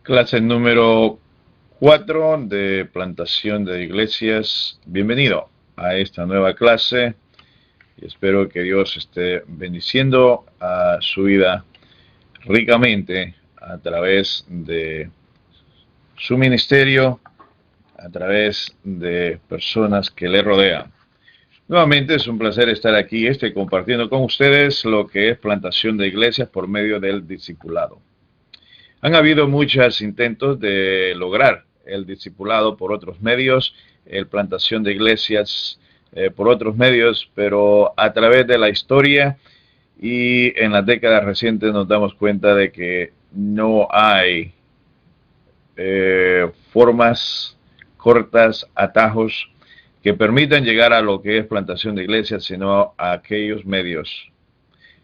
Clase número 4 de plantación de iglesias. Bienvenido a esta nueva clase y espero que Dios esté bendiciendo a su vida ricamente a través de su ministerio, a través de personas que le rodean. Nuevamente es un placer estar aquí compartiendo con ustedes lo que es plantación de iglesias por medio del discipulado. Han habido muchos intentos de lograr el discipulado por otros medios, la plantación de iglesias por otros medios, pero a través de la historia y en las décadas recientes nos damos cuenta de que no hay formas cortas, atajos que permitan llegar a lo que es plantación de iglesias, sino a aquellos medios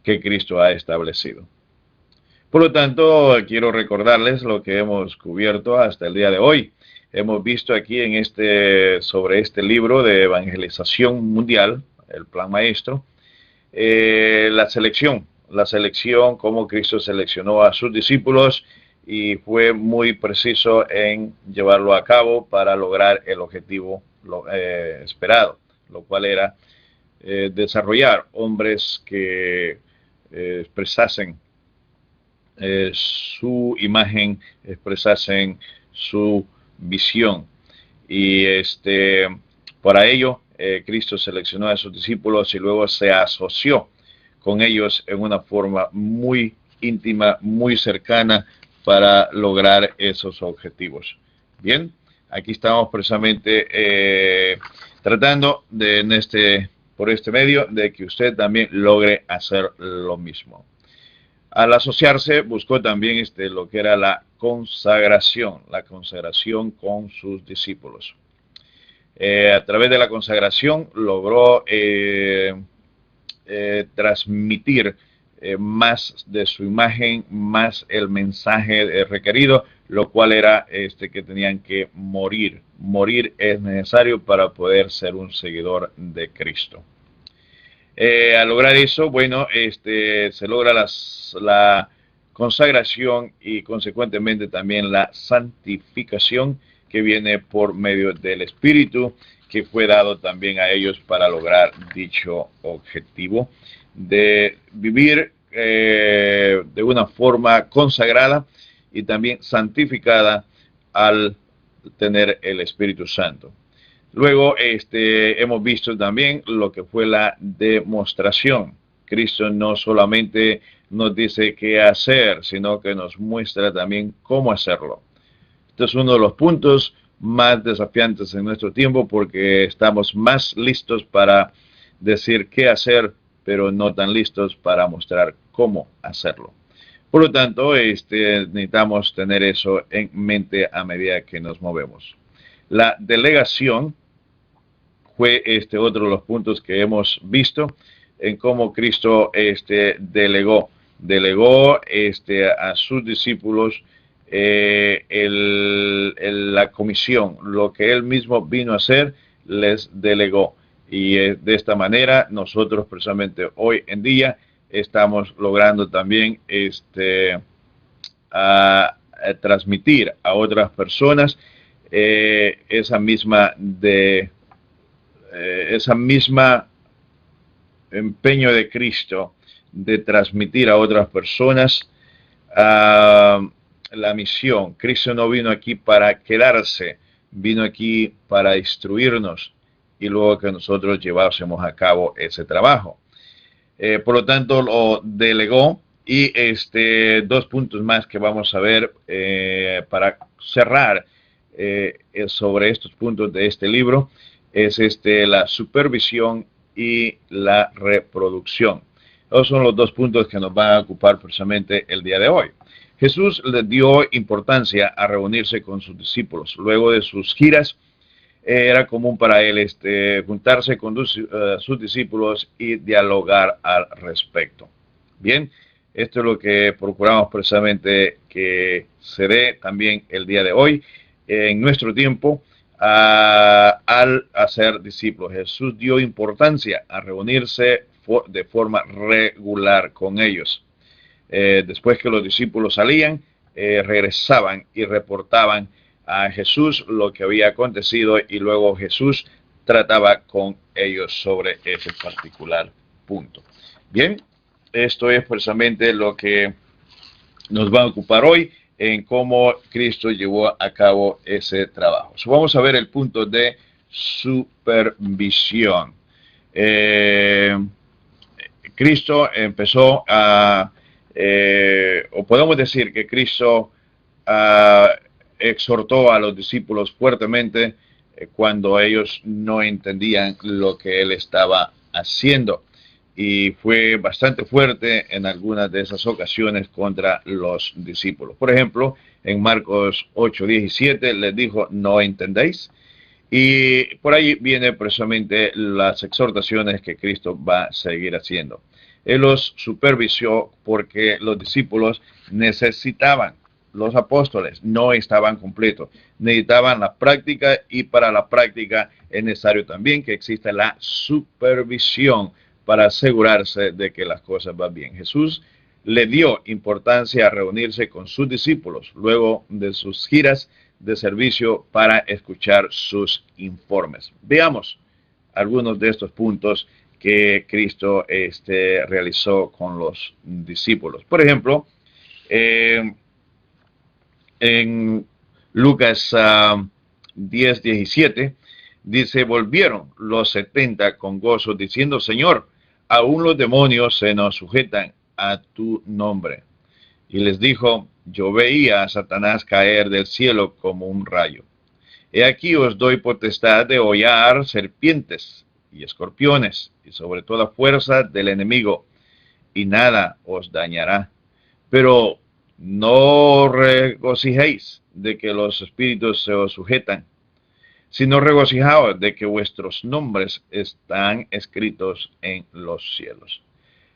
que Cristo ha establecido. Por lo tanto, quiero recordarles lo que hemos cubierto hasta el día de hoy. Hemos visto aquí sobre este libro de evangelización mundial, el plan maestro, la selección, cómo Cristo seleccionó a sus discípulos y fue muy preciso en llevarlo a cabo para lograr el objetivo esperado, lo cual era desarrollar hombres que expresasen su imagen, expresasen su visión. Y para ello, Cristo seleccionó a sus discípulos y luego se asoció con ellos en una forma muy íntima, muy cercana para lograr esos objetivos. Bien, aquí estamos precisamente tratando por este medio de que usted también logre hacer lo mismo. Al asociarse, buscó también lo que era la consagración con sus discípulos. A través de la consagración logró transmitir más de su imagen, más el mensaje requerido, lo cual era que tenían que morir. Morir es necesario para poder ser un seguidor de Cristo. Al lograr eso, bueno, se logra la consagración y consecuentemente también la santificación que viene por medio del Espíritu, que fue dado también a ellos para lograr dicho objetivo de vivir de una forma consagrada y también santificada al tener el Espíritu Santo. Luego hemos visto también lo que fue la demostración. Cristo no solamente nos dice qué hacer, sino que nos muestra también cómo hacerlo. Este es uno de los puntos más desafiantes en nuestro tiempo porque estamos más listos para decir qué hacer, pero no tan listos para mostrar cómo hacerlo. Por lo tanto, necesitamos tener eso en mente a medida que nos movemos. La delegación fue otro de los puntos que hemos visto en cómo Cristo delegó a sus discípulos la comisión, lo que él mismo vino a hacer, les delegó. Y de esta manera nosotros precisamente hoy en día estamos logrando también a transmitir a otras personas esa misma empeño de Cristo de transmitir a otras personas la misión. Cristo no vino aquí para quedarse, vino aquí para instruirnos y luego que nosotros llevásemos a cabo ese trabajo. Por lo tanto, lo delegó y dos puntos más que vamos a ver para cerrar sobre estos puntos de este libro es la supervisión y la reproducción. Esos son los dos puntos que nos van a ocupar precisamente el día de hoy. Jesús le dio importancia a reunirse con sus discípulos. Luego de sus giras, era común para él juntarse con sus discípulos y dialogar al respecto. Bien, esto es lo que procuramos precisamente que se dé también el día de hoy en nuestro tiempo. Al hacer discípulos, Jesús dio importancia a reunirse de forma regular con ellos. Después que los discípulos salían, regresaban y reportaban a Jesús lo que había acontecido, y luego Jesús trataba con ellos sobre ese particular punto. Bien, esto es precisamente lo que nos va a ocupar hoy, en cómo Cristo llevó a cabo ese trabajo. Vamos a ver el punto de supervisión. Cristo empezó a, o podemos decir que Cristo exhortó a los discípulos fuertemente cuando ellos no entendían lo que él estaba haciendo. Y fue bastante fuerte en algunas de esas ocasiones contra los discípulos. Por ejemplo, en Marcos 8:17 les dijo, ¿no entendéis? Y por ahí viene precisamente las exhortaciones que Cristo va a seguir haciendo. Él los supervisó porque los discípulos necesitaban, los apóstoles no estaban completos, necesitaban la práctica, y para la práctica es necesario también que exista la supervisión para asegurarse de que las cosas van bien. Jesús le dio importancia a reunirse con sus discípulos luego de sus giras de servicio para escuchar sus informes. Veamos algunos de estos puntos que Cristo realizó con los discípulos. Por ejemplo, en Lucas 10:17 dice, volvieron los 70 con gozo, diciendo, Señor, aún los demonios se nos sujetan a tu nombre. Y les dijo, yo veía a Satanás caer del cielo como un rayo. He aquí os doy potestad de hollar serpientes y escorpiones, y sobre toda fuerza del enemigo, y nada os dañará. Pero no regocijéis de que los espíritus se os sujetan, sino regocijaos de que vuestros nombres están escritos en los cielos.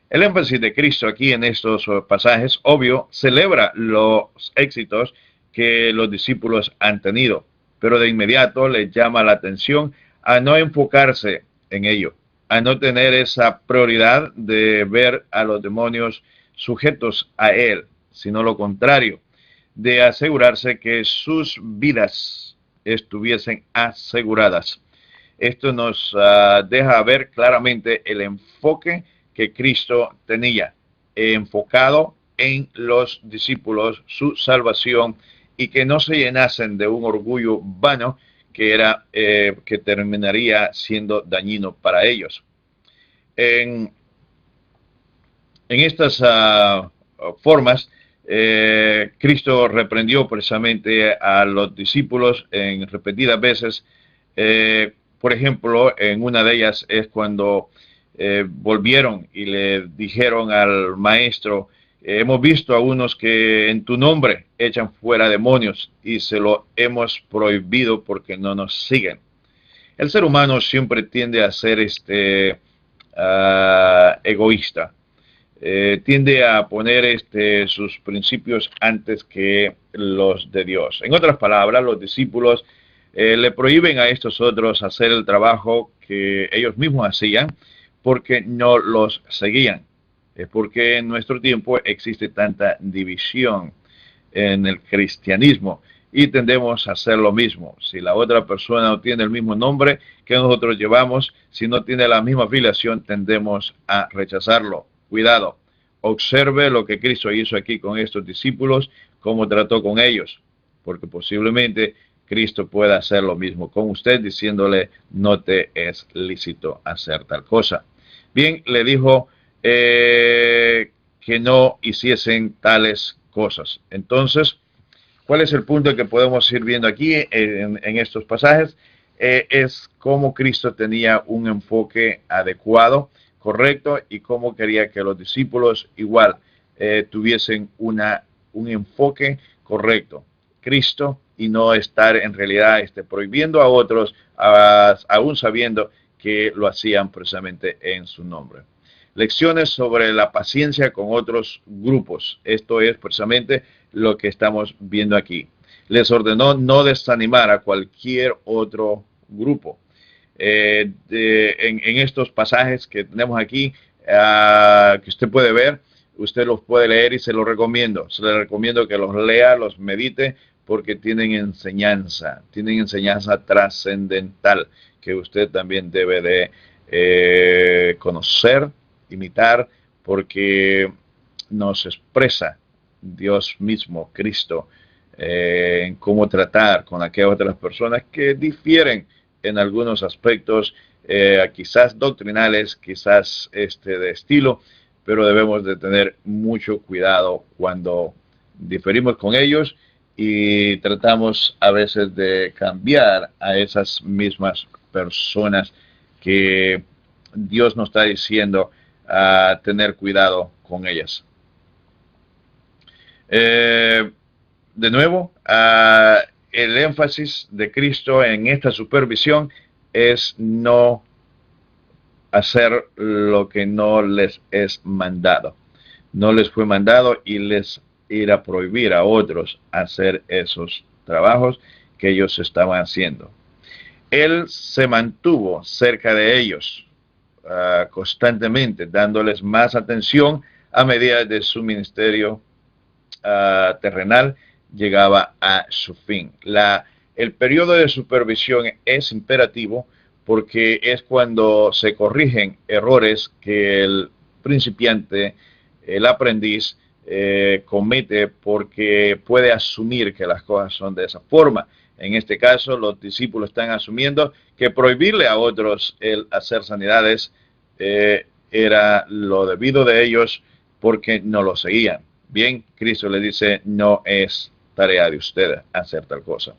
El énfasis de Cristo aquí en estos pasajes, obvio, celebra los éxitos que los discípulos han tenido, pero de inmediato les llama la atención a no enfocarse en ello, a no tener esa prioridad de ver a los demonios sujetos a él, sino lo contrario, de asegurarse que sus vidas estuviesen aseguradas. Esto nos deja ver claramente el enfoque que Cristo tenía, enfocado en los discípulos, su salvación, y que no se llenasen de un orgullo vano que era que terminaría siendo dañino para ellos. En estas formas, Cristo reprendió precisamente a los discípulos en repetidas veces. Por ejemplo, en una de ellas es cuando volvieron y le dijeron al maestro, hemos visto a unos que en tu nombre echan fuera demonios y se lo hemos prohibido porque no nos siguen. El ser humano siempre tiende a ser egoísta. Tiende a poner sus principios antes que los de Dios. En otras palabras, los discípulos le prohíben a estos otros hacer el trabajo que ellos mismos hacían porque no los seguían. Es porque en nuestro tiempo existe tanta división en el cristianismo y tendemos a hacer lo mismo. Si la otra persona no tiene el mismo nombre que nosotros llevamos, si no tiene la misma afiliación, tendemos a rechazarlo. Cuidado, observe lo que Cristo hizo aquí con estos discípulos, cómo trató con ellos, porque posiblemente Cristo pueda hacer lo mismo con usted, diciéndole, no te es lícito hacer tal cosa. Bien, le dijo que no hiciesen tales cosas. Entonces, ¿cuál es el punto que podemos ir viendo aquí en estos pasajes? Es cómo Cristo tenía un enfoque adecuado, correcto, y cómo quería que los discípulos igual tuviesen un enfoque correcto. Cristo, y no estar en realidad prohibiendo a otros, aún sabiendo que lo hacían precisamente en su nombre. Lecciones sobre la paciencia con otros grupos. Esto es precisamente lo que estamos viendo aquí. Les ordenó no desanimar a cualquier otro grupo. En estos pasajes que tenemos aquí, que usted puede ver, usted los puede leer y se los recomiendo. Se les recomiendo que los lea, los medite, porque tienen enseñanza trascendental que usted también debe de conocer, imitar, porque nos expresa Dios mismo, Cristo, en cómo tratar con aquellas otras personas que difieren en algunos aspectos, quizás doctrinales, quizás de estilo, pero debemos de tener mucho cuidado cuando diferimos con ellos y tratamos a veces de cambiar a esas mismas personas que Dios nos está diciendo a tener cuidado con ellas. De nuevo, el énfasis de Cristo en esta supervisión es no hacer lo que no les es mandado. No les fue mandado y les ir a prohibir a otros hacer esos trabajos que ellos estaban haciendo. Él se mantuvo cerca de ellos constantemente, dándoles más atención a medida de su ministerio terrenal llegaba a su fin. El periodo de supervisión es imperativo porque es cuando se corrigen errores que el principiante, el aprendiz, comete porque puede asumir que las cosas son de esa forma. En este caso, los discípulos están asumiendo que prohibirle a otros el hacer sanidades era lo debido de ellos porque no lo seguían. Bien, Cristo le dice, no es tarea de ustedes hacer tal cosa.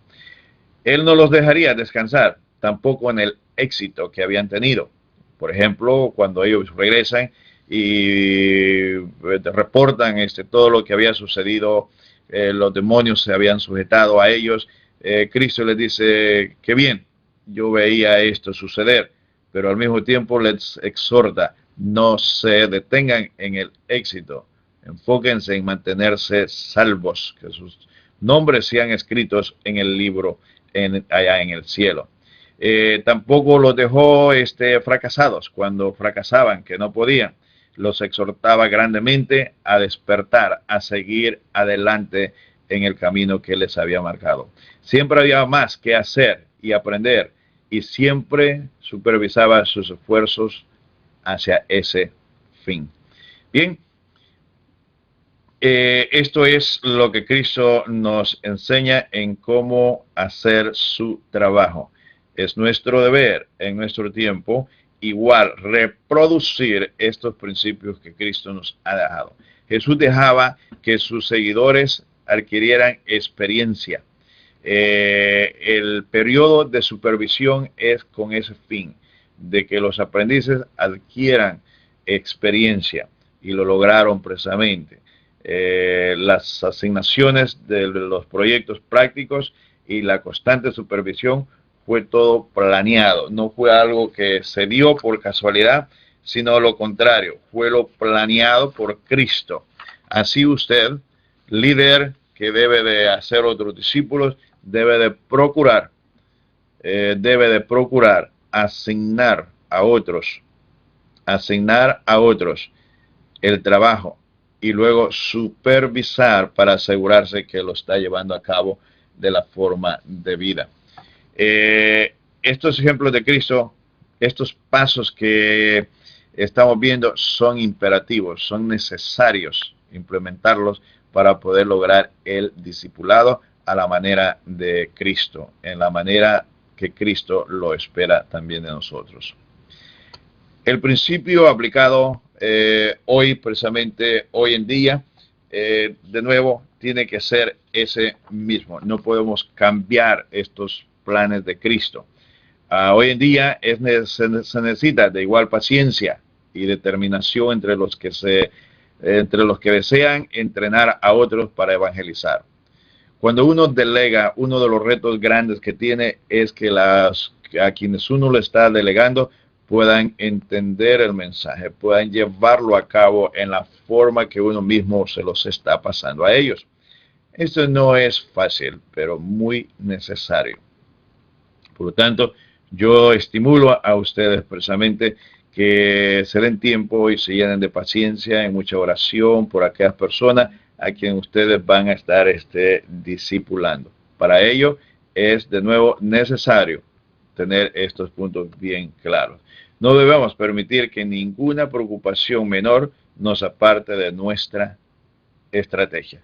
Él no los dejaría descansar, tampoco en el éxito que habían tenido. Por ejemplo, cuando ellos regresan y reportan todo lo que había sucedido, los demonios se habían sujetado a ellos, Cristo les dice, qué bien, yo veía esto suceder, pero al mismo tiempo les exhorta, no se detengan en el éxito, enfóquense en mantenerse salvos, que sus nombres sean escritos en el libro allá en el cielo. Tampoco los dejó fracasados cuando fracasaban, que no podían. Los exhortaba grandemente a despertar, a seguir adelante en el camino que les había marcado. Siempre había más que hacer y aprender, y siempre supervisaba sus esfuerzos hacia ese fin. Bien, esto es lo que Cristo nos enseña en cómo hacer su trabajo. Es nuestro deber en nuestro tiempo igual reproducir estos principios que Cristo nos ha dejado. Jesús dejaba que sus seguidores adquirieran experiencia. El periodo de supervisión es con ese fin, de que los aprendices adquieran experiencia, y lo lograron precisamente. Las asignaciones de los proyectos prácticos y la constante supervisión fue todo planeado, no fue algo que se dio por casualidad, sino lo contrario, fue lo planeado por Cristo. Así usted, líder que debe de hacer otros discípulos, debe de procurar asignar a otros el trabajo y luego supervisar para asegurarse que lo está llevando a cabo de la forma debida. Estos ejemplos de Cristo, estos pasos que estamos viendo son imperativos, son necesarios implementarlos para poder lograr el discipulado a la manera de Cristo, en la manera que Cristo lo espera también de nosotros. El principio aplicado hoy, precisamente hoy en día, de nuevo, tiene que ser ese mismo. No podemos cambiar estos planes de Cristo. Hoy en día se necesita de igual paciencia y determinación entre los que desean entrenar a otros para evangelizar. Cuando uno delega, uno de los retos grandes que tiene es que a quienes uno le está delegando puedan entender el mensaje, puedan llevarlo a cabo en la forma que uno mismo se los está pasando a ellos. Esto no es fácil, pero muy necesario. Por lo tanto, yo estimulo a ustedes precisamente que se den tiempo y se llenen de paciencia y mucha oración por aquellas personas a quien ustedes van a estar discipulando. Para ello es de nuevo necesario tener estos puntos bien claros. No debemos permitir que ninguna preocupación menor nos aparte de nuestra estrategia.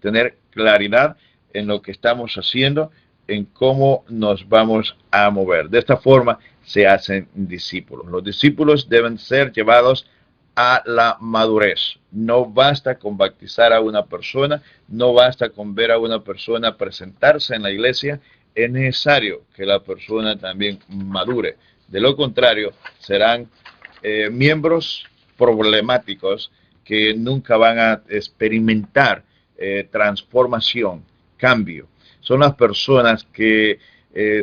Tener claridad en lo que estamos haciendo, en cómo nos vamos a mover. De esta forma se hacen discípulos. Los discípulos deben ser llevados a la madurez. No basta con bautizar a una persona, no basta con ver a una persona presentarse en la iglesia, es necesario que la persona también madure. De lo contrario, serán miembros problemáticos que nunca van a experimentar transformación, cambio. Son las personas que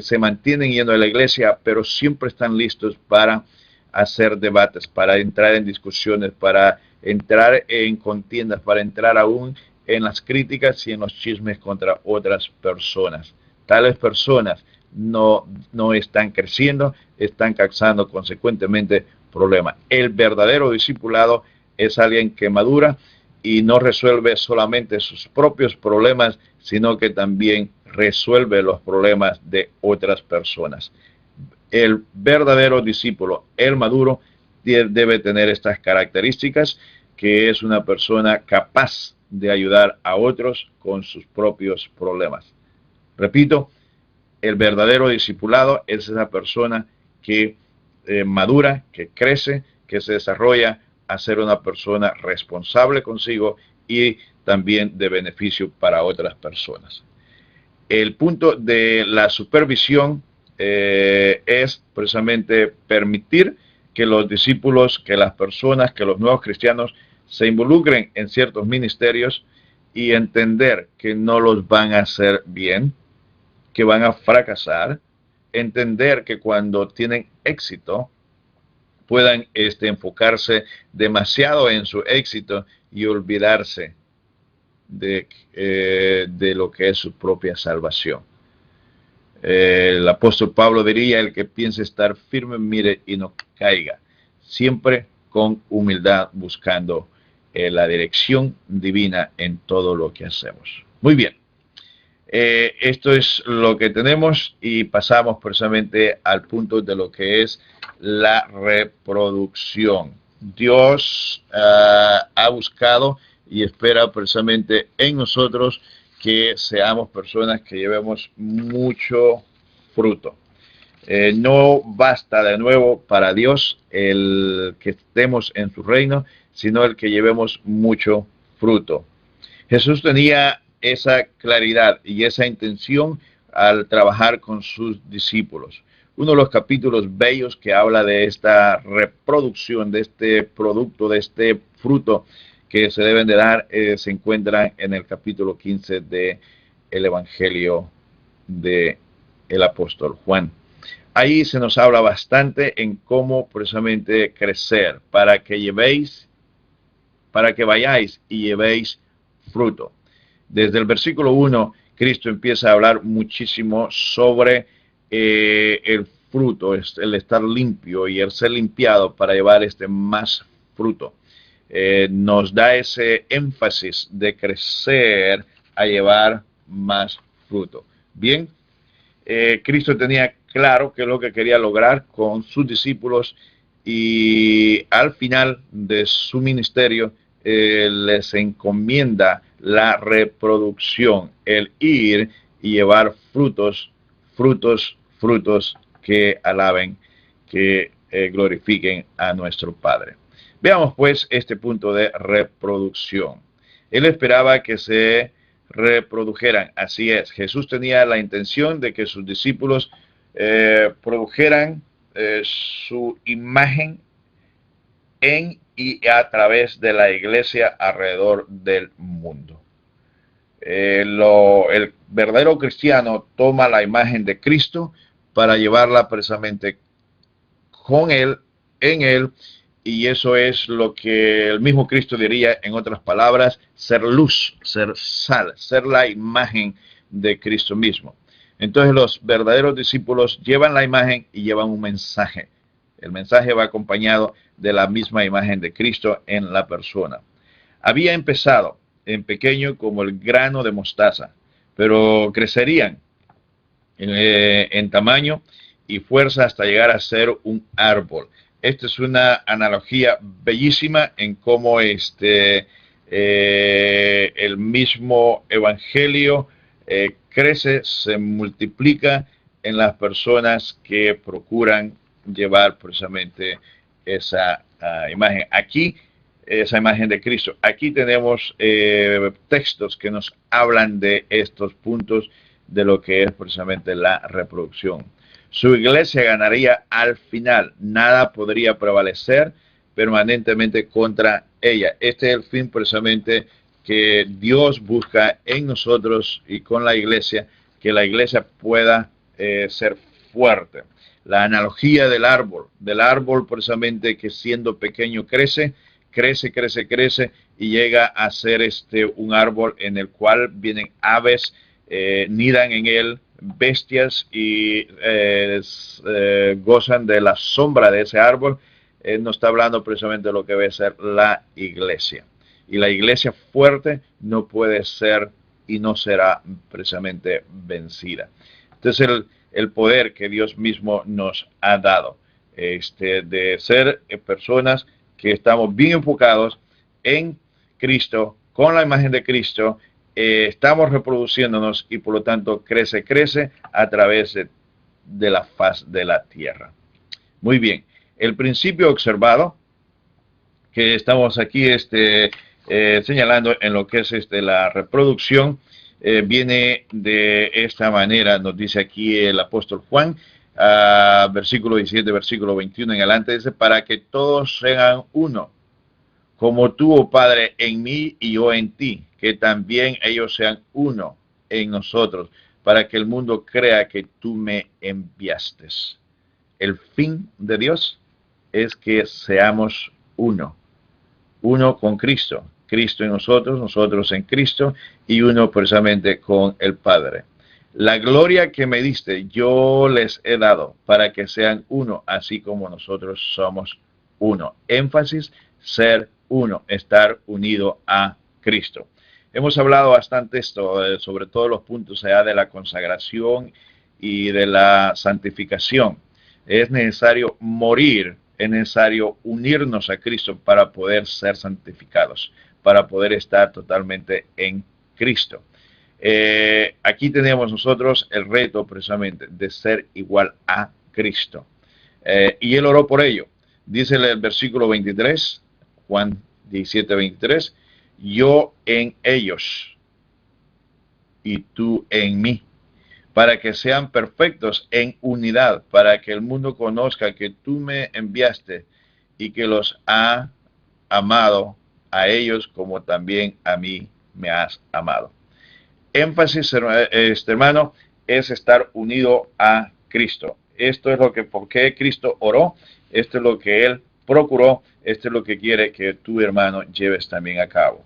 se mantienen yendo a la iglesia, pero siempre están listos para hacer debates, para entrar en discusiones, para entrar en contiendas, para entrar aún en las críticas y en los chismes contra otras personas. Tales personas no están creciendo, están causando consecuentemente problemas. El verdadero discipulado es alguien que madura y no resuelve solamente sus propios problemas, sino que también resuelve los problemas de otras personas. El verdadero discípulo, el maduro, debe tener estas características, que es una persona capaz de ayudar a otros con sus propios problemas. Repito, el verdadero discipulado es esa persona que madura, que crece, que se desarrolla a ser una persona responsable consigo y también de beneficio para otras personas. El punto de la supervisión es precisamente permitir que los discípulos, que las personas, que los nuevos cristianos se involucren en ciertos ministerios y entender que no los van a hacer bien, que van a fracasar, entender que cuando tienen éxito puedan enfocarse demasiado en su éxito y olvidarse de lo que es su propia salvación. El apóstol Pablo diría: el que piense estar firme, mire y no caiga, siempre con humildad, buscando la dirección divina en todo lo que hacemos. Muy bien, esto es lo que tenemos y pasamos precisamente al punto de lo que es la reproducción. Dios ha buscado y espera precisamente en nosotros que seamos personas que llevemos mucho fruto. No basta de nuevo para Dios el que estemos en su reino, sino el que llevemos mucho fruto. Jesús tenía esa claridad y esa intención al trabajar con sus discípulos. Uno de los capítulos bellos que habla de esta reproducción, de este producto, de este fruto que se deben de dar, se encuentra en el capítulo 15 del Evangelio del apóstol Juan. Ahí se nos habla bastante en cómo precisamente crecer para que vayáis y llevéis fruto. Desde el versículo 1, Cristo empieza a hablar muchísimo sobre el fruto, el estar limpio y el ser limpiado para llevar más fruto. Nos da ese énfasis de crecer a llevar más fruto. Bien, Cristo tenía claro qué es lo que quería lograr con sus discípulos y al final de su ministerio les encomienda la reproducción, el ir y llevar frutos que alaben, que glorifiquen a nuestro Padre. Veamos pues este punto de reproducción. Él esperaba que se reprodujeran. Así es, Jesús tenía la intención de que sus discípulos produjeran su imagen en y a través de la iglesia alrededor del mundo. El verdadero cristiano toma la imagen de Cristo para llevarla precisamente con Él, en Él, y eso es lo que el mismo Cristo diría, en otras palabras, ser luz, ser sal, ser la imagen de Cristo mismo. Entonces los verdaderos discípulos llevan la imagen y llevan un mensaje. El mensaje va acompañado de la misma imagen de Cristo en la persona. Había empezado en pequeño como el grano de mostaza, pero crecerían en tamaño y fuerza hasta llegar a ser un árbol. Esta es una analogía bellísima en cómo el mismo evangelio crece, se multiplica en las personas que procuran llevar precisamente esa imagen. Aquí, esa imagen de Cristo. Aquí tenemos textos que nos hablan de estos puntos de lo que es precisamente la reproducción. Su iglesia ganaría al final, nada podría prevalecer permanentemente contra ella. Este es el fin precisamente que Dios busca en nosotros y con la iglesia, que la iglesia pueda ser fuerte. La analogía del árbol precisamente que siendo pequeño crece y llega a ser un árbol en el cual vienen aves, nidan en él, bestias y gozan de la sombra de ese árbol. Nos está hablando precisamente de lo que debe ser la iglesia. Y la iglesia fuerte no puede ser y no será precisamente vencida. Entonces el poder que Dios mismo nos ha dado, de ser personas que estamos bien enfocados en Cristo, con la imagen de Cristo, estamos reproduciéndonos y por lo tanto crece a través de la faz de la tierra. Muy bien, el principio observado que estamos aquí señalando en lo que es la reproducción viene de esta manera, nos dice aquí el apóstol Juan, versículo 17, versículo 21 en adelante, dice, para que todos sean uno, como tú, oh Padre, en mí y yo en ti, que también ellos sean uno en nosotros, para que el mundo crea que tú me enviaste. El fin de Dios es que seamos uno con Cristo, Cristo en nosotros, nosotros en Cristo, y uno precisamente con el Padre. La gloria que me diste, yo les he dado, para que sean uno, así como nosotros somos uno. Énfasis, ser uno, estar unido a Cristo. Hemos hablado bastante sobre todos los puntos allá de la consagración y de la santificación. Es necesario morir, es necesario unirnos a Cristo para poder ser santificados, para poder estar totalmente en Cristo. Aquí tenemos nosotros el reto precisamente de ser igual a Cristo. Y Él oró por ello. Dice el versículo 23, Juan 17, 23, yo en ellos y tú en mí, para que sean perfectos en unidad, para que el mundo conozca que tú me enviaste y que los ha amado a ellos como también a mí me has amado. Énfasis, hermano, es estar unido a Cristo. Esto es lo que, ¿por qué Cristo oró? Esto es lo que Él procuró. Esto es lo que quiere que tu hermano lleves también a cabo.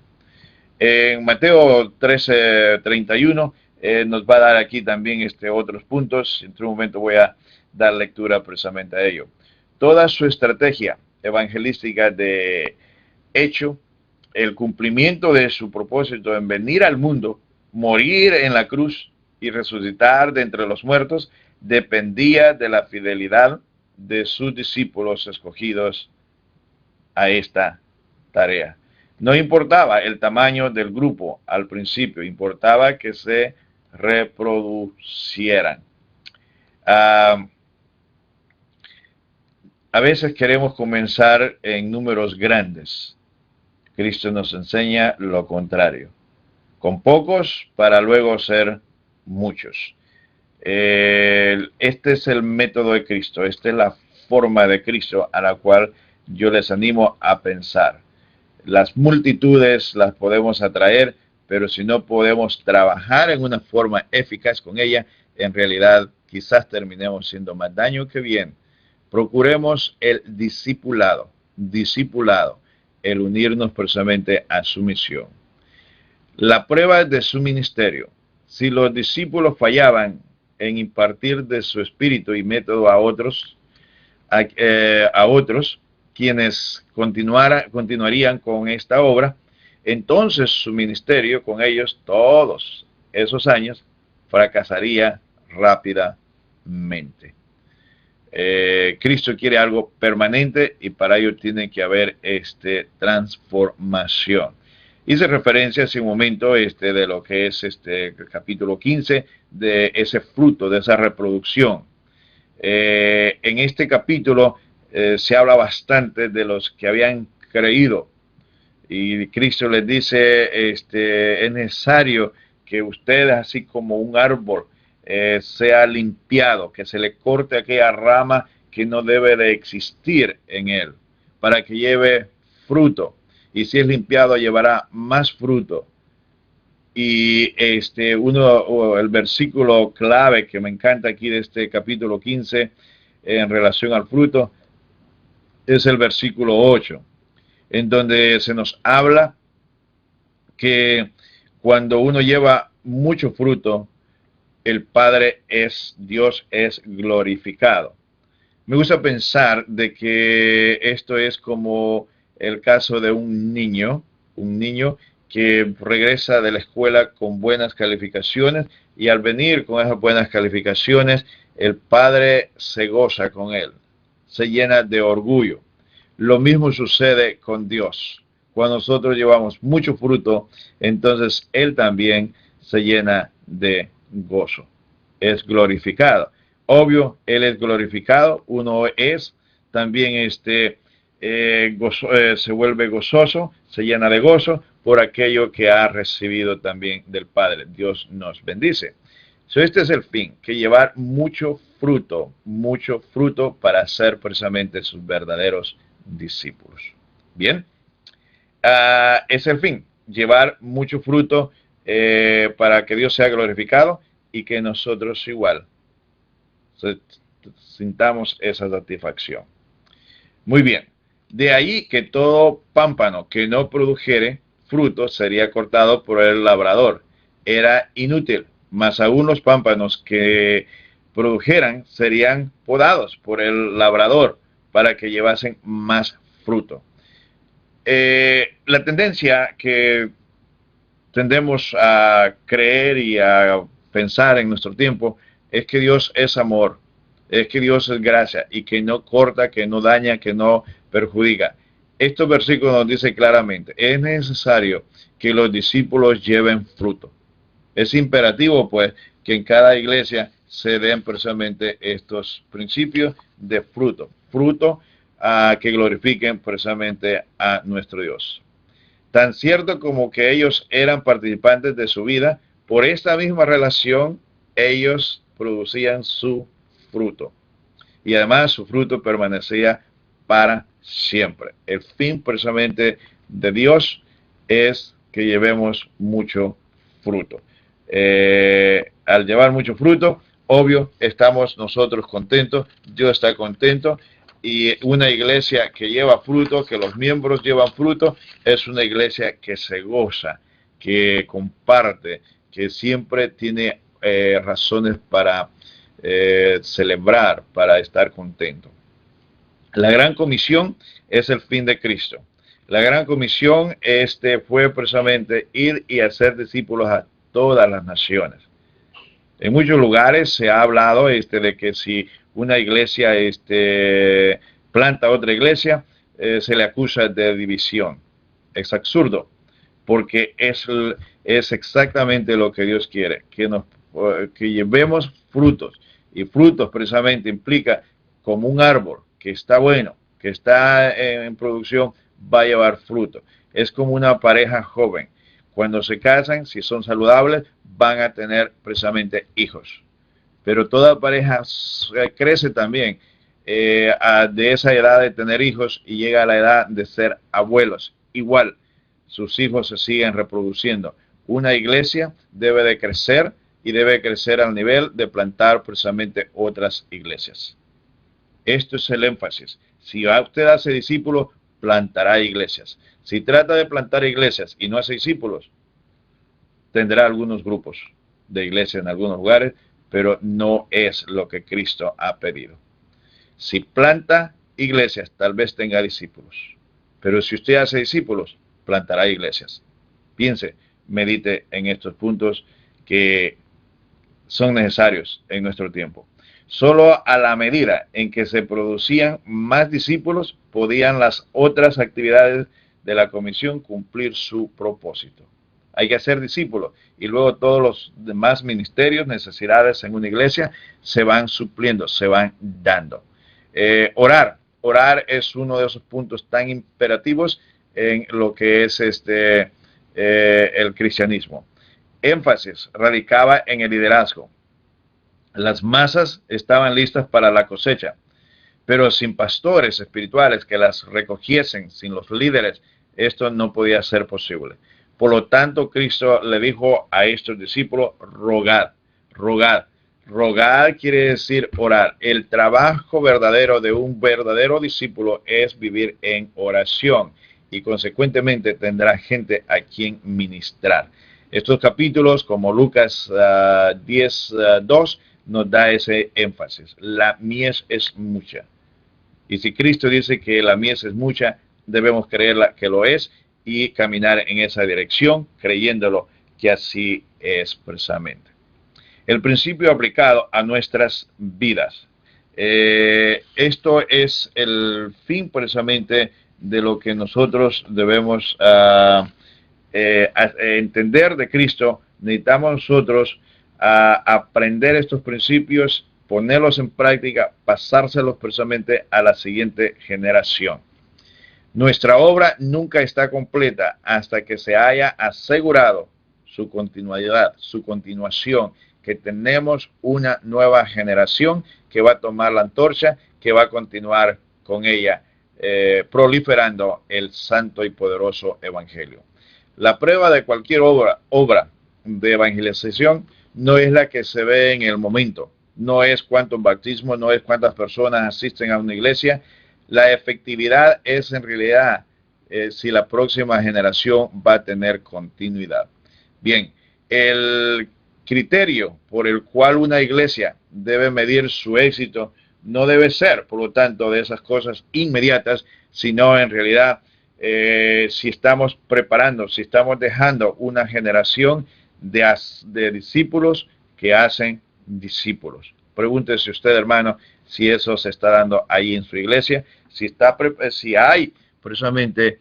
En Mateo 13, 31 nos va a dar aquí también otros puntos. En un momento voy a dar lectura precisamente a ello. Toda su estrategia evangelística de hecho, el cumplimiento de su propósito en venir al mundo, morir en la cruz y resucitar de entre los muertos, dependía de la fidelidad de sus discípulos escogidos a esta tarea. No importaba el tamaño del grupo al principio, importaba que se reproducieran. A veces queremos comenzar en números grandes. Cristo nos enseña lo contrario. Con pocos para luego ser muchos. Este es el método de Cristo. Esta es la forma de Cristo a la cual yo les animo a pensar. Las multitudes las podemos atraer, pero si no podemos trabajar en una forma eficaz con ella, en realidad quizás terminemos siendo más daño que bien. Procuremos el discipulado, el unirnos precisamente a su misión. La prueba de su ministerio. Si los discípulos fallaban en impartir de su espíritu y método a otros, a otros quienes continuarían con esta obra, entonces su ministerio con ellos todos esos años fracasaría rápidamente. Cristo quiere algo permanente y para ello tiene que haber transformación. Hice referencia hace un momento de lo que es capítulo 15, de ese fruto, de esa reproducción. En este capítulo se habla bastante de los que habían creído y Cristo les dice, es necesario que ustedes, así como un árbol, sea limpiado, que se le corte aquella rama que no debe de existir en él, para que lleve fruto. Y si es limpiado, llevará más fruto. Y el versículo clave que me encanta aquí de este capítulo 15 en relación al fruto es el versículo 8, en donde se nos habla que cuando uno lleva mucho fruto, el Padre Dios es glorificado. Me gusta pensar de que esto es como el caso de un niño que regresa de la escuela con buenas calificaciones y al venir con esas buenas calificaciones, el padre se goza con él, se llena de orgullo. Lo mismo sucede con Dios. Cuando nosotros llevamos mucho fruto, entonces Él también se llena de gozo. Es glorificado. Obvio, Él es glorificado. Uno es también se vuelve gozoso, se llena de gozo por aquello que ha recibido también del Padre. Dios nos bendice. Este es el fin, que llevar mucho fruto para ser precisamente sus verdaderos discípulos. Bien, es el fin, llevar mucho fruto para que Dios sea glorificado y que nosotros igual sintamos esa satisfacción. Muy bien, de ahí que todo pámpano que no produjere fruto sería cortado por el labrador. Era inútil, mas aún los pámpanos que produjeran serían podados por el labrador para que llevasen más fruto. La tendencia que tendemos a creer y a pensar en nuestro tiempo es que Dios es amor, es que Dios es gracia y que no corta, que no daña, que no perjudica. Estos versículos nos dicen claramente, es necesario que los discípulos lleven fruto. Es imperativo, pues, que en cada iglesia se den precisamente estos principios de fruto. Fruto que glorifiquen precisamente a nuestro Dios. Tan cierto como que ellos eran participantes de su vida, por esta misma relación ellos producían su fruto. Y además su fruto permanecía para siempre. El fin precisamente de Dios es que llevemos mucho fruto. Al llevar mucho fruto, obvio, estamos nosotros contentos, Dios está contento, y una iglesia que lleva fruto, que los miembros llevan fruto, es una iglesia que se goza, que comparte, que siempre tiene razones para celebrar, para estar contento. La gran comisión es el fin de Cristo. La gran comisión fue precisamente ir y hacer discípulos a todas las naciones. En muchos lugares se ha hablado de que si una iglesia planta otra iglesia, se le acusa de división. Es absurdo, porque es exactamente lo que Dios quiere, que llevemos frutos. Y frutos precisamente implica como un árbol que está bueno, que está en producción, va a llevar fruto. Es como una pareja joven. Cuando se casan, si son saludables, van a tener precisamente hijos. Pero toda pareja crece también de esa edad de tener hijos y llega a la edad de ser abuelos. Igual, sus hijos se siguen reproduciendo. Una iglesia debe de crecer y debe crecer al nivel de plantar precisamente otras iglesias. Esto es el énfasis. Si usted hace discípulos, plantará iglesias. Si trata de plantar iglesias y no hace discípulos, tendrá algunos grupos de iglesias en algunos lugares, pero no es lo que Cristo ha pedido. Si planta iglesias, tal vez tenga discípulos. Pero si usted hace discípulos, plantará iglesias. Piense, medite en estos puntos que son necesarios en nuestro tiempo. Solo a la medida en que se producían más discípulos, podían las otras actividades de la comisión cumplir su propósito. Hay que hacer discípulos y luego todos los demás ministerios, necesidades en una iglesia se van supliendo, se van dando. Orar es uno de esos puntos tan imperativos en lo que es el cristianismo. Énfasis radicaba en el liderazgo. Las masas estaban listas para la cosecha, pero sin pastores espirituales que las recogiesen, sin los líderes, esto no podía ser posible. Por lo tanto, Cristo le dijo a estos discípulos, rogad, rogad. Rogar quiere decir orar. El trabajo verdadero de un verdadero discípulo es vivir en oración y consecuentemente tendrá gente a quien ministrar. Estos capítulos, como Lucas 10:2, nos da ese énfasis. La mies es mucha. Y si Cristo dice que la mies es mucha, debemos creerla que lo es y caminar en esa dirección, creyéndolo que así es precisamente. El principio aplicado a nuestras vidas. Esto es el fin precisamente de lo que nosotros debemos entender de Cristo. Necesitamos nosotros aprender estos principios, ponerlos en práctica, pasárselos precisamente a la siguiente generación. Nuestra obra nunca está completa hasta que se haya asegurado su continuidad, su continuación, que tenemos una nueva generación que va a tomar la antorcha, que va a continuar con ella, proliferando el santo y poderoso evangelio. La prueba de cualquier obra de evangelización no es la que se ve en el momento, no es cuántos bautismos, no es cuántas personas asisten a una iglesia. La efectividad es en realidad si la próxima generación va a tener continuidad. Bien, el criterio por el cual una iglesia debe medir su éxito no debe ser, por lo tanto, de esas cosas inmediatas, sino en realidad si estamos preparando, si estamos dejando una generación de discípulos que hacen discípulos. Pregúntese usted, hermano, si eso se está dando ahí en su iglesia, si hay precisamente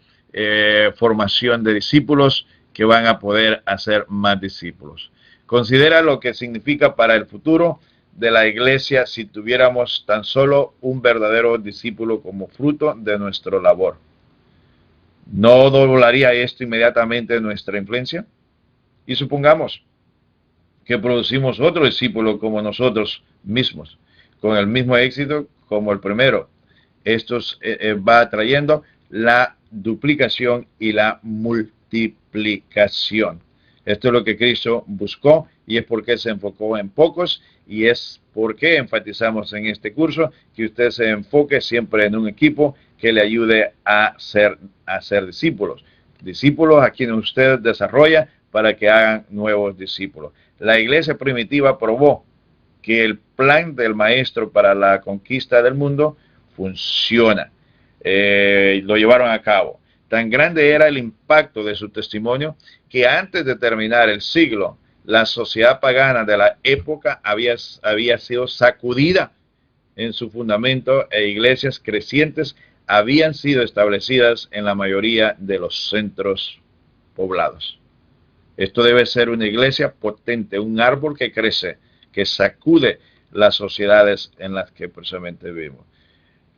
formación de discípulos que van a poder hacer más discípulos. Considera lo que significa para el futuro de la iglesia si tuviéramos tan solo un verdadero discípulo como fruto de nuestra labor. ¿No doblaría esto inmediatamente nuestra influencia? Y supongamos que producimos otro discípulo como nosotros mismos, con el mismo éxito como el primero. Esto va trayendo la duplicación y la multiplicación. Esto es lo que Cristo buscó y es porque se enfocó en pocos y es porque enfatizamos en este curso que usted se enfoque siempre en un equipo que le ayude a ser discípulos. Discípulos a quienes usted desarrolla para que hagan nuevos discípulos. La iglesia primitiva probó que el plan del maestro para la conquista del mundo funciona. Lo llevaron a cabo. Tan grande era el impacto de su testimonio que antes de terminar el siglo, la sociedad pagana de la época había sido sacudida en su fundamento e iglesias crecientes habían sido establecidas en la mayoría de los centros poblados. Esto debe ser una iglesia potente, un árbol que crece, que sacude las sociedades en las que precisamente vivimos.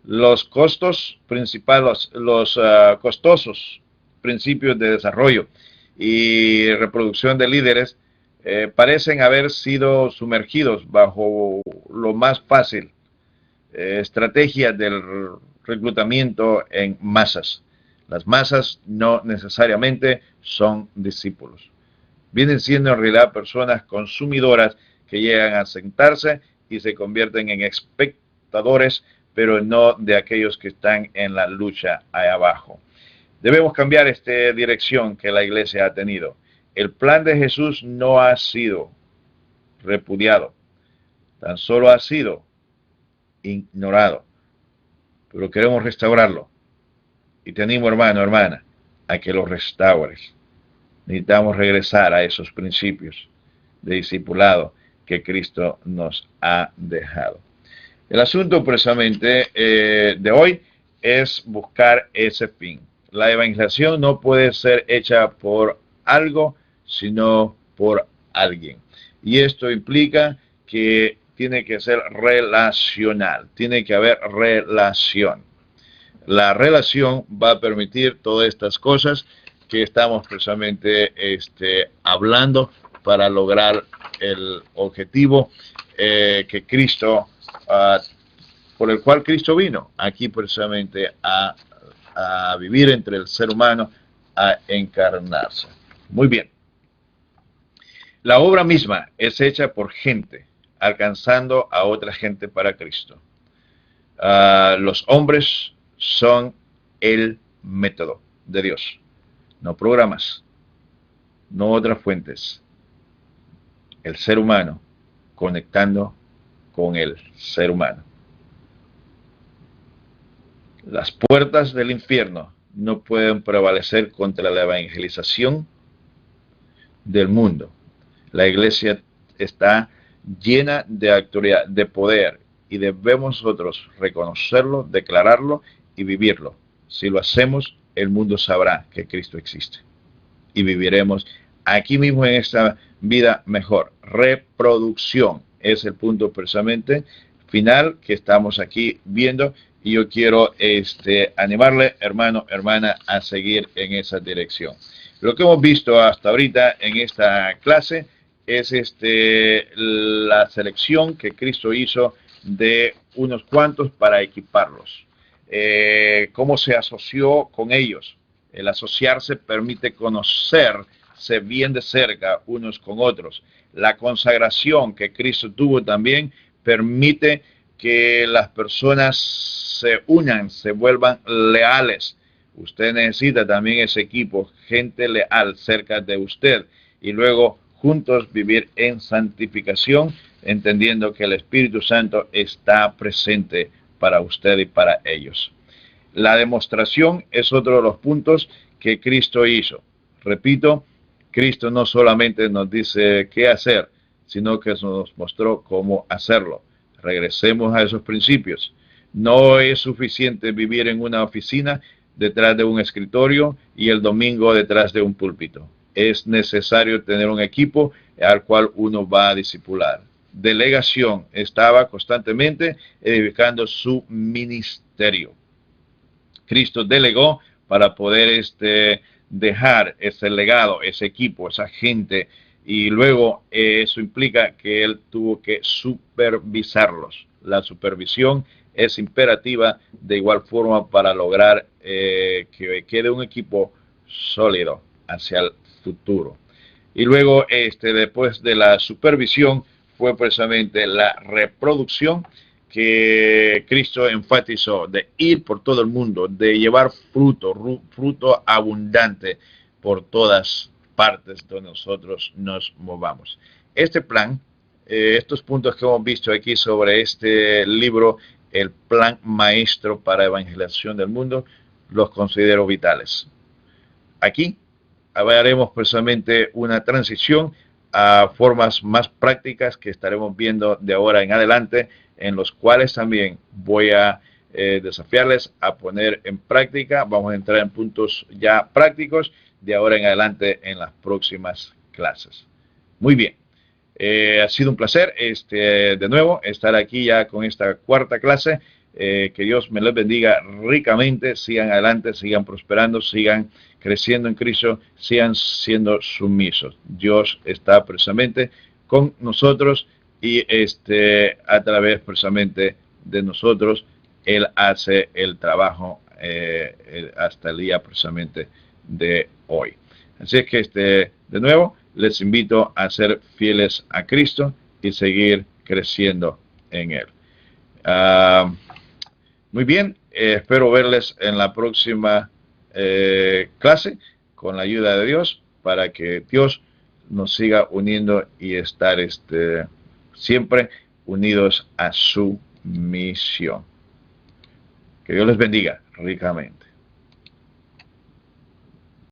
Los costos principales, los costosos principios de desarrollo y reproducción de líderes parecen haber sido sumergidos bajo lo más fácil, estrategia del reclutamiento en masas. Las masas no necesariamente son discípulos. Vienen siendo en realidad personas consumidoras que llegan a sentarse y se convierten en espectadores, pero no de aquellos que están en la lucha ahí abajo. Debemos cambiar esta dirección que la iglesia ha tenido. El plan de Jesús no ha sido repudiado, tan solo ha sido ignorado. pero queremos restaurarlo. Y te animo, hermano, hermana, a que lo restaures. Necesitamos regresar a esos principios de discipulado que Cristo nos ha dejado. El asunto precisamente de hoy es buscar ese fin. La evangelización no puede ser hecha por algo, sino por alguien. Y esto implica que tiene que ser relacional, tiene que haber relación. La relación va a permitir todas estas cosas que estamos precisamente hablando para lograr el objetivo que Cristo, por el cual Cristo vino aquí precisamente a vivir entre el ser humano, a encarnarse. Muy bien. La obra misma es hecha por gente, alcanzando a otra gente para Cristo. Los hombres son el método de Dios, no programas, no otras fuentes. El ser humano conectando con el ser humano. Las puertas del infierno no pueden prevalecer contra la evangelización del mundo. La iglesia está llena de autoridad, de poder, y debemos nosotros reconocerlo, declararlo y vivirlo. Si lo hacemos, el mundo sabrá que Cristo existe. Y viviremos aquí mismo en esta vida mejor. Reproducción es el punto precisamente final que estamos aquí viendo. Y yo quiero animarle, hermano, hermana, a seguir en esa dirección. Lo que hemos visto hasta ahorita en esta clase es la selección que Cristo hizo de unos cuantos para equiparlos. Cómo se asoció con ellos. El asociarse permite conocerse bien de cerca unos con otros. La consagración que Cristo tuvo también permite que las personas se unan, se vuelvan leales. Usted necesita también ese equipo, gente leal cerca de usted, y luego juntos vivir en santificación, entendiendo que el Espíritu Santo está presente para usted y para ellos. La demostración es otro de los puntos que Cristo hizo. Repito, Cristo no solamente nos dice qué hacer, sino que nos mostró cómo hacerlo. Regresemos a esos principios. No es suficiente vivir en una oficina detrás de un escritorio y el domingo detrás de un púlpito. Es necesario tener un equipo al cual uno va a discipular. Delegación, estaba constantemente edificando su ministerio. Cristo delegó para poder dejar ese legado, ese equipo, esa gente, y luego eso implica que él tuvo que supervisarlos. La supervisión es imperativa de igual forma para lograr que quede un equipo sólido hacia el futuro. Y luego, después de la supervisión, fue precisamente la reproducción que Cristo enfatizó, de ir por todo el mundo, de llevar fruto abundante por todas partes donde nosotros nos movamos. Este plan, estos puntos que hemos visto aquí sobre este libro, el plan maestro para evangelización del mundo, los considero vitales. Aquí haremos precisamente una transición a formas más prácticas que estaremos viendo de ahora en adelante, en los cuales también voy a desafiarles a poner en práctica. Vamos a entrar en puntos ya prácticos de ahora en adelante en las próximas clases. Muy bien. Ha sido un placer de nuevo estar aquí ya con esta cuarta clase. Que Dios me les bendiga ricamente. Sigan adelante, sigan prosperando, sigan creciendo en Cristo, sigan siendo sumisos. Dios está precisamente con nosotros y a través precisamente de nosotros Él hace el trabajo hasta el día precisamente de hoy. Así es que de nuevo les invito a ser fieles a Cristo y seguir creciendo en Él. Muy bien, espero verles en la próxima clase con la ayuda de Dios, para que Dios nos siga uniendo y estar siempre unidos a su misión. Que Dios les bendiga ricamente.